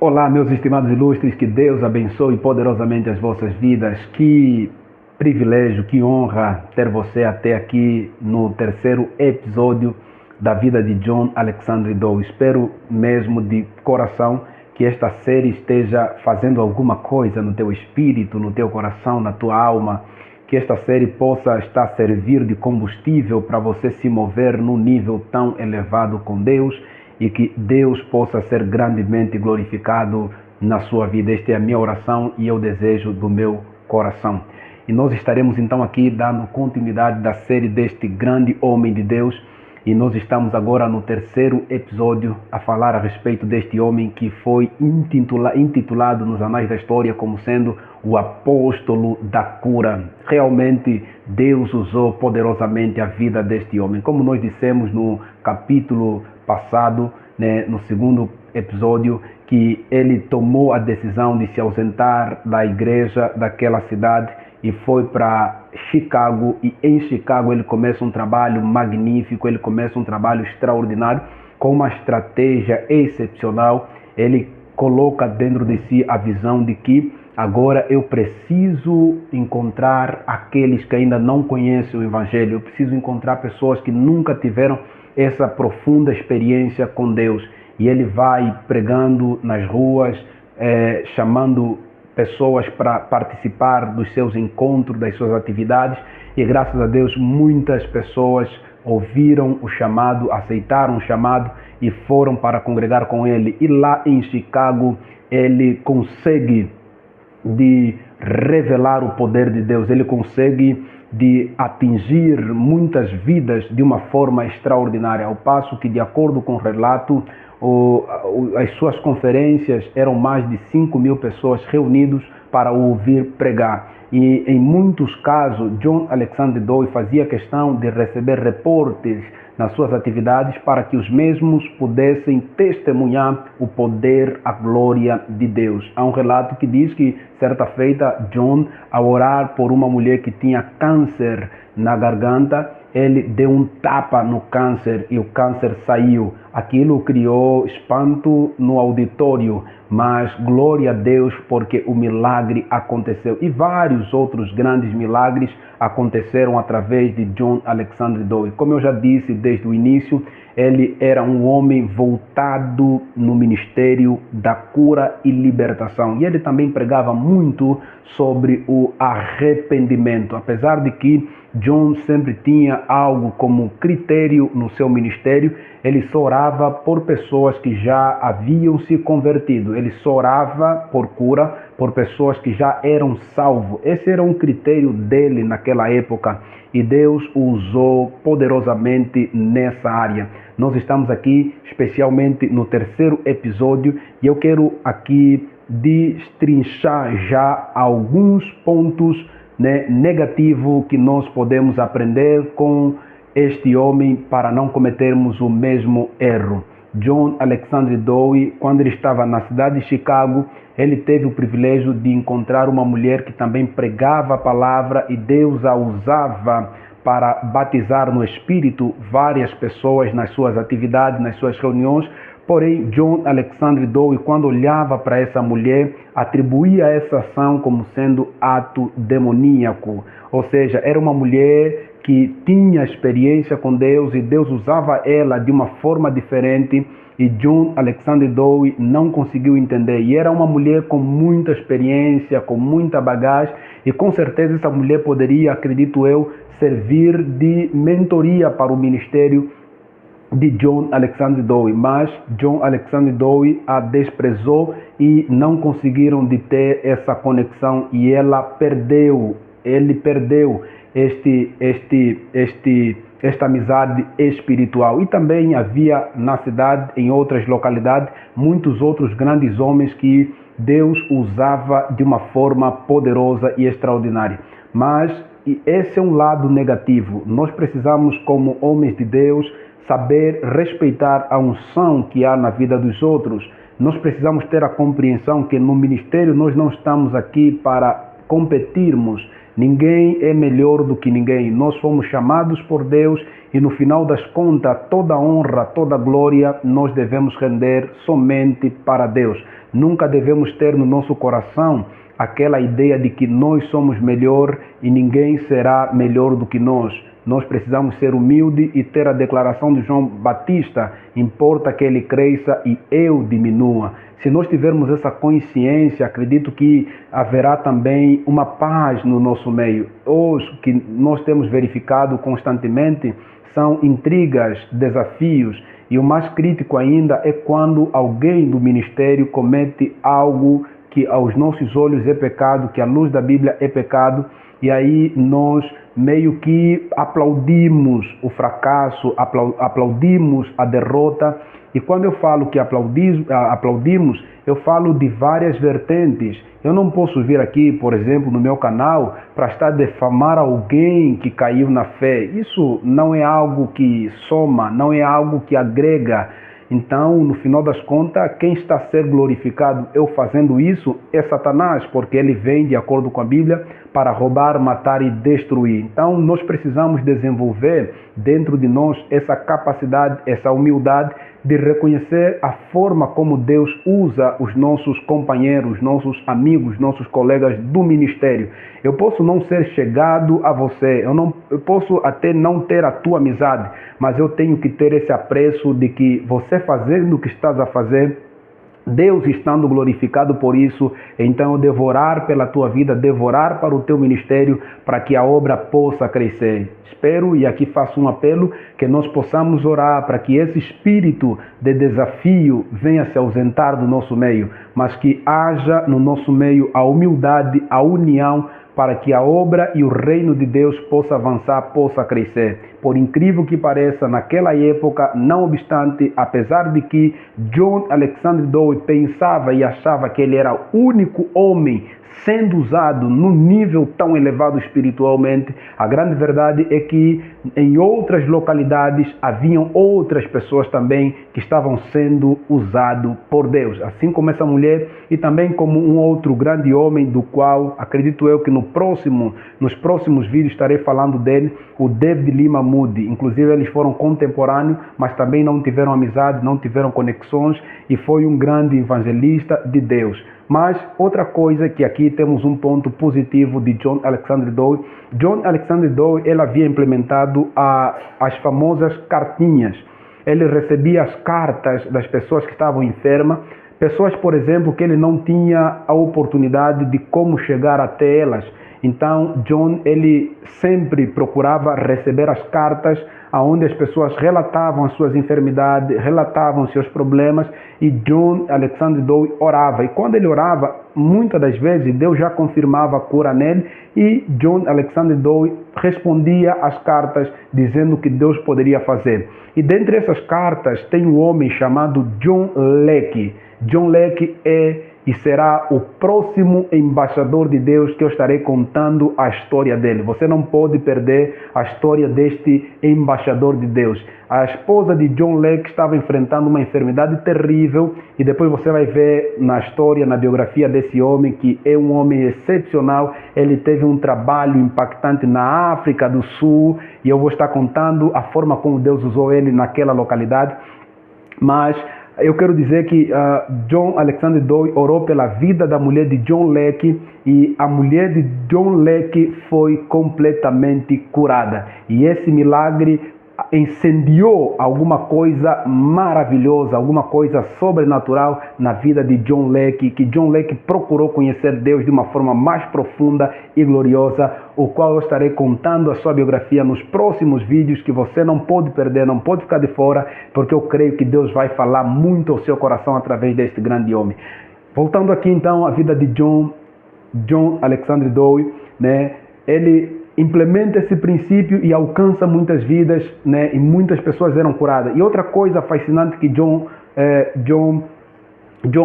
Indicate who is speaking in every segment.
Speaker 1: Olá, meus estimados ilustres, que Deus abençoe poderosamente as vossas vidas. Que privilégio, que honra ter você até aqui no terceiro episódio da vida de John Alexander Dowie. Espero mesmo de coração que esta série esteja fazendo alguma coisa no teu espírito, no teu coração, na tua alma. Que esta série possa estar a servir de combustível para você se mover num nível tão elevado com Deus e que Deus possa ser grandemente glorificado na sua vida. Esta é a minha oração e eu desejo do meu coração. E nós estaremos então aqui dando continuidade da série deste grande homem de Deus. E nós estamos agora no terceiro episódio a falar a respeito deste homem que foi intitulado nos anais da história como sendo o apóstolo da cura. Realmente Deus usou poderosamente a vida deste homem. Como nós dissemos no capítulo passado, no segundo episódio, que ele tomou a decisão de se ausentar da igreja daquela cidade e foi para Chicago, e em Chicago ele começa um trabalho magnífico, ele começa um trabalho extraordinário, com uma estratégia excepcional. Ele coloca dentro de si a visão de que agora eu preciso encontrar aqueles que ainda não conhecem o Evangelho, eu preciso encontrar pessoas que nunca tiveram essa profunda experiência com Deus. E ele vai pregando nas ruas, chamando pessoas para participar dos seus encontros, das suas atividades, e graças a Deus muitas pessoas ouviram o chamado, aceitaram o chamado e foram para congregar com ele. E lá em Chicago ele consegue de revelar o poder de Deus, ele consegue de atingir muitas vidas de uma forma extraordinária, ao passo que, de acordo com o relato, as suas conferências eram mais de 5.000 pessoas reunidas para o ouvir pregar. E em muitos casos, John Alexander Dowie fazia questão de receber reportes nas suas atividades para que os mesmos pudessem testemunhar o poder, a glória de Deus. Há um relato que diz que, certa feita, John, ao orar por uma mulher que tinha câncer na garganta, ele deu um tapa no câncer e o câncer saiu. Aquilo criou espanto no auditório, mas glória a Deus porque o milagre aconteceu. E vários outros grandes milagres aconteceram através de John Alexander Dowie. Como eu já disse desde o início, ele era um homem voltado no ministério da cura e libertação. E ele também pregava muito sobre o arrependimento. Apesar de que John sempre tinha algo como critério no seu ministério, ele só orava por pessoas que já haviam se convertido. Ele só orava por cura por pessoas que já eram salvos. Esse era um critério dele naquela época e Deus o usou poderosamente nessa área. Nós estamos aqui especialmente no terceiro episódio e eu quero aqui destrinchar já alguns pontos negativos que nós podemos aprender com este homem para não cometermos o mesmo erro. John Alexander Dowie, quando ele estava na cidade de Chicago, ele teve o privilégio de encontrar uma mulher que também pregava a palavra e Deus a usava para batizar no Espírito várias pessoas nas suas atividades, nas suas reuniões. Porém, John Alexander Dowie, quando olhava para essa mulher, atribuía essa ação como sendo ato demoníaco. Ou seja, era uma mulher que tinha experiência com Deus e Deus usava ela de uma forma diferente e John Alexander Dowie não conseguiu entender. E era uma mulher com muita experiência, com muita bagagem e com certeza essa mulher poderia, acredito eu, servir de mentoria para o ministério de John Alexander Dowie, mas John Alexander Dowie a desprezou e não conseguiram de ter essa conexão e ele perdeu esta amizade espiritual. E também havia na cidade, em outras localidades, muitos outros grandes homens que Deus usava de uma forma poderosa e extraordinária. Mas esse é um lado negativo. Nós precisamos, como homens de Deus, saber respeitar a unção que há na vida dos outros. Nós precisamos ter a compreensão que no ministério nós não estamos aqui para competirmos. Ninguém é melhor do que ninguém. Nós fomos chamados por Deus e no final das contas, toda honra, toda glória nós devemos render somente para Deus. Nunca devemos ter no nosso coração aquela ideia de que nós somos melhor e ninguém será melhor do que nós. Nós precisamos ser humildes e ter a declaração de João Batista: importa que ele cresça e eu diminua. Se nós tivermos essa consciência, acredito que haverá também uma paz no nosso meio. Hoje, que nós temos verificado constantemente, são intrigas, desafios, e o mais crítico ainda é quando alguém do ministério comete algo que aos nossos olhos é pecado, que à luz da Bíblia é pecado, e aí nós meio que aplaudimos o fracasso, aplaudimos a derrota. E quando eu falo que aplaudimos, eu falo de várias vertentes. Eu não posso vir aqui, por exemplo, no meu canal, para estar a defamar alguém que caiu na fé. Isso não é algo que soma, não é algo que agrega. Então, no final das contas, quem está a ser glorificado eu fazendo isso é Satanás, porque ele vem, de acordo com a Bíblia, para roubar, matar e destruir. Então, nós precisamos desenvolver dentro de nós essa capacidade, essa humildade de reconhecer a forma como Deus usa os nossos companheiros, nossos amigos, nossos colegas do ministério. Eu posso não ser chegado a você, eu posso até não ter a tua amizade, mas eu tenho que ter esse apreço de que você fazendo o que estás a fazer, Deus estando glorificado por isso, então devorar pela tua vida, devorar para o teu ministério, para que a obra possa crescer. Espero, e aqui faço um apelo, que nós possamos orar para que esse espírito de desafio venha se ausentar do nosso meio, mas que haja no nosso meio a humildade, a união, para que a obra e o reino de Deus possa avançar, possa crescer. Por incrível que pareça, naquela época, não obstante, apesar de que John Alexander Dowie pensava e achava que ele era o único homem sendo usado num nível tão elevado espiritualmente, a grande verdade é que em outras localidades haviam outras pessoas também que estavam sendo usadas por Deus, assim como essa mulher e também como um outro grande homem do qual acredito eu que nos próximos vídeos estarei falando dele, o David Lima Moody. Inclusive eles foram contemporâneos, mas também não tiveram amizade, não tiveram conexões, e foi um grande evangelista de Deus. Mas outra coisa que aqui temos um ponto positivo de John Alexander Dowie. John Alexander Dowie, ele havia implementado as famosas cartinhas. Ele recebia as cartas das pessoas que estavam enfermas, pessoas, por exemplo, que ele não tinha a oportunidade de como chegar até elas. Então, John, ele sempre procurava receber as cartas onde as pessoas relatavam as suas enfermidades, relatavam seus problemas, e John Alexander Dowie orava. E quando ele orava, muitas das vezes Deus já confirmava a cura nele, e John Alexander Dowie respondia às cartas dizendo que Deus poderia fazer. E dentre essas cartas tem um homem chamado John Leake. John Leake é e será o próximo embaixador de Deus que eu estarei contando a história dele. Você não pode perder a história deste embaixador de Deus. A esposa de John Leake estava enfrentando uma enfermidade terrível, e depois você vai ver na história, na biografia desse homem, que é um homem excepcional. Ele teve um trabalho impactante na África do Sul, e eu vou estar contando a forma como Deus usou ele naquela localidade. Mas eu quero dizer que John Alexander Dowie orou pela vida da mulher de John Leake, e a mulher de John Leake foi completamente curada. E esse milagre incendiou alguma coisa maravilhosa, alguma coisa sobrenatural na vida de John Leake, que John Leake procurou conhecer Deus de uma forma mais profunda e gloriosa, o qual eu estarei contando a sua biografia nos próximos vídeos, que você não pode perder, não pode ficar de fora, porque eu creio que Deus vai falar muito ao seu coração através deste grande homem. Voltando aqui então à vida de John Alexander Dowie, né? Ele implementa esse princípio e alcança muitas vidas, né? E muitas pessoas eram curadas. E outra coisa fascinante que John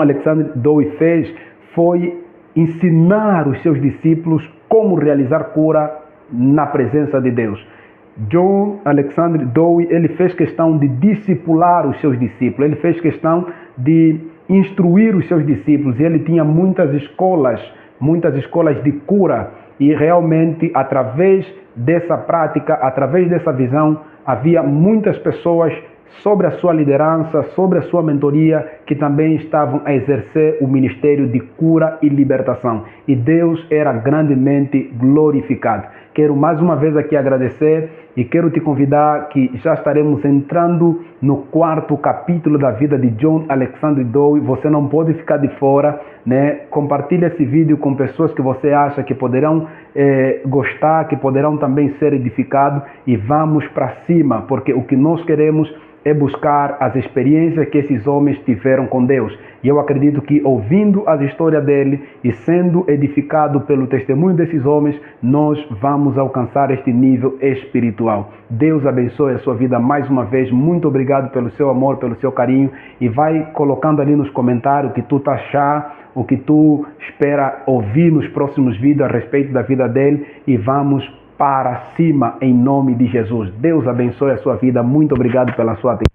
Speaker 1: Alexander Dowie fez foi ensinar os seus discípulos como realizar cura na presença de Deus. John Alexander Dowie, ele fez questão de discipular os seus discípulos, ele fez questão de instruir os seus discípulos, e ele tinha muitas escolas de cura. E realmente, através dessa prática, através dessa visão, havia muitas pessoas sobre a sua liderança, sobre a sua mentoria, que também estavam a exercer o ministério de cura e libertação. E Deus era grandemente glorificado. Quero mais uma vez aqui agradecer e quero te convidar que já estaremos entrando no 4º capítulo da vida de John Alexander Dowie. Você não pode ficar de fora, né? Compartilhe esse vídeo com pessoas que você acha que poderão gostar, que poderão também ser edificados, e vamos para cima, porque o que nós queremos é buscar as experiências que esses homens tiveram com Deus. E eu acredito que, ouvindo as histórias dele e sendo edificado pelo testemunho desses homens, nós vamos alcançar este nível espiritual. Deus abençoe a sua vida mais uma vez. Muito obrigado pelo seu amor, pelo seu carinho. E vai colocando ali nos comentários o que tu achar, o que tu espera ouvir nos próximos vídeos a respeito da vida dele, e vamos para cima em nome de Jesus. Deus abençoe a sua vida. Muito obrigado pela sua atenção.